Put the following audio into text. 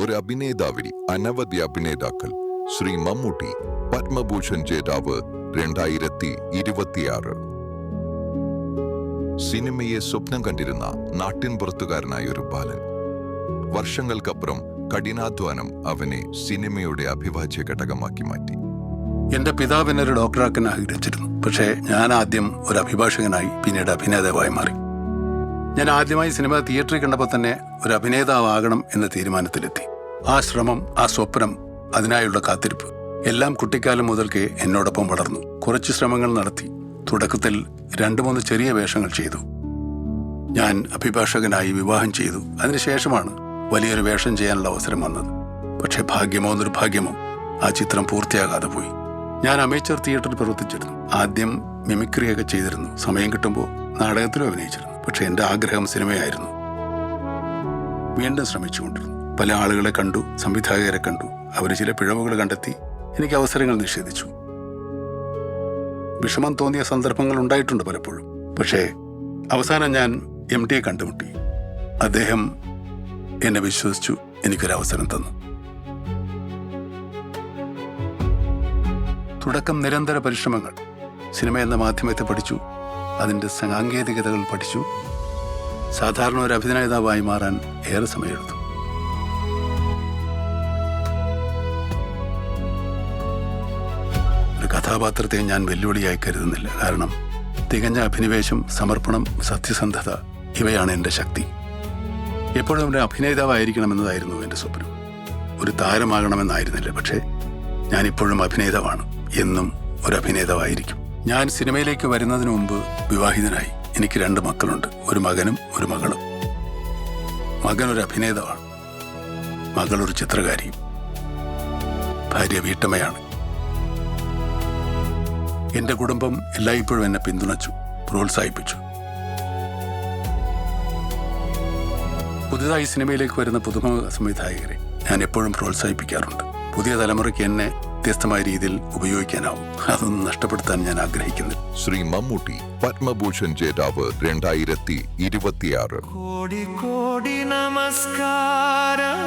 ഒരു അഭിനേതാവിൽ അനവധി അഭിനേതാക്കൾ. ശ്രീ മമ്മൂട്ടി പത്മഭൂഷൺ ജേതാവ് 2026. സിനിമയെ സ്വപ്നം കണ്ടിരുന്ന നാട്ടിൻപുറത്തുകാരനായ ഒരു ബാലൻ. വർഷങ്ങൾക്കപ്പുറം കഠിനാധ്വാനം അവനെ സിനിമയുടെ അവിഭാജ്യ ഘടകമാക്കി മാറ്റി. എന്റെ പിതാവ് എന്നെ ഒരു ഡോക്ടറാക്കാൻ ആഗ്രഹിച്ചിരുന്നു. പക്ഷേ ഞാൻ ആദ്യം ഒരു അഭിഭാഷകനായി, പിന്നീട് അഭിനേതാവായി മാറി. ഞാൻ ആദ്യമായി സിനിമ തിയേറ്ററിൽ കണ്ടപ്പോൾ തന്നെ ഒരു അഭിനേതാവാകണം എന്ന തീരുമാനത്തിലെത്തി. ആ ശ്രമം, ആ സ്വപ്നം, അതിനായുള്ള കാത്തിരിപ്പ് എല്ലാം കുട്ടിക്കാലം മുതൽക്കേ എന്നോടൊപ്പം വളർന്നു. കുറച്ച് ശ്രമങ്ങൾ നടത്തി. തുടക്കത്തിൽ 2-3 ചെറിയ വേഷങ്ങൾ ചെയ്തു. ഞാൻ അഭിഭാഷകനായി വിവാഹം ചെയ്തു. അതിനുശേഷമാണ് വലിയൊരു വേഷം ചെയ്യാനുള്ള അവസരം വന്നത്. പക്ഷെ ഭാഗ്യമോ നിർഭാഗ്യമോ ആ ചിത്രം പൂർത്തിയാകാതെ പോയി. ഞാൻ അമേച്ചർ തിയേറ്ററിൽ പ്രവർത്തിച്ചിരുന്നു. ആദ്യം മിമിക്രിയൊക്കെ ചെയ്തിരുന്നു. സമയം കിട്ടുമ്പോൾ നാടകത്തിലും അഭിനയിച്ചിരുന്നു. പക്ഷെ എൻ്റെ ആഗ്രഹം സിനിമയായിരുന്നു. വീണ്ടും ശ്രമിച്ചുകൊണ്ടിരുന്നു. പല ആളുകളെ കണ്ടു, സംവിധായകരെ കണ്ടു. അവർ ചില പിഴവുകൾ കണ്ടെത്തി എനിക്ക് അവസരങ്ങൾ നിഷേധിച്ചു. വിഷമം തോന്നിയ സന്ദർഭങ്ങൾ ഉണ്ടായിട്ടുണ്ട് പലപ്പോഴും. പക്ഷേ അവസാനം ഞാൻ MD കണ്ടുമുട്ടി. അദ്ദേഹം എന്നെ വിശ്വസിച്ചു, എനിക്കൊരവസരം തന്നു. തുടക്കം നിരന്തര പരിശ്രമങ്ങൾ. സിനിമ എന്ന മാധ്യമത്തെ പഠിച്ചു, അതിൻ്റെ സാങ്കേതികതകൾ പഠിച്ചു. സാധാരണ ഒരു അഭിനേതാവായി മാറാൻ ഏറെ സമയമെടുത്തു. ഒരു കഥാപാത്രത്തെ ഞാൻ വെല്ലുവിളിയായി കരുതുന്നില്ല. കാരണം തികഞ്ഞ അഭിനിവേശം, സമർപ്പണം, സത്യസന്ധത ഇവയാണ് എൻ്റെ ശക്തി. എപ്പോഴും ഒരു അഭിനേതാവായിരിക്കണമെന്നതായിരുന്നു എൻ്റെ സ്വപ്നം. ഒരു താരമാകണമെന്നായിരുന്നില്ല. പക്ഷേ ഞാനിപ്പോഴും അഭിനേതാവാണ്. എന്നും ഒരു അഭിനേതാവായിരിക്കും. ഞാൻ സിനിമയിലേക്ക് വരുന്നതിന് മുമ്പ് വിവാഹിതനായി. എനിക്ക് 2 മക്കളുണ്ട്. ഒരു മകനും ഒരു മകളും. മകൻ ഒരു അഭിനേതാവാണ്. മകൾ ഒരു ചിത്രകാരിയും. ഭാര്യ വീട്ടമ്മയാണ്. എൻ്റെ കുടുംബം എല്ലായ്പ്പോഴും എന്നെ പിന്തുണച്ചു, പ്രോത്സാഹിപ്പിച്ചു. പുതുതായി സിനിമയിലേക്ക് വരുന്ന പുതുമുഖ സംവിധായകരെ ഞാൻ എപ്പോഴും പ്രോത്സാഹിപ്പിക്കാറുണ്ട്. പുതിയ തലമുറയ്ക്ക് എന്നെ വ്യത്യസ്തമായ രീതിയിൽ ഉപയോഗിക്കാനാവും. അതൊന്നും നഷ്ടപ്പെടുത്താൻ ഞാൻ ആഗ്രഹിക്കുന്നില്ല. ശ്രീ മമ്മൂട്ടി പത്മഭൂഷൺ ജേതാവ് 2026. കോടി കോടി നമസ്കാരം.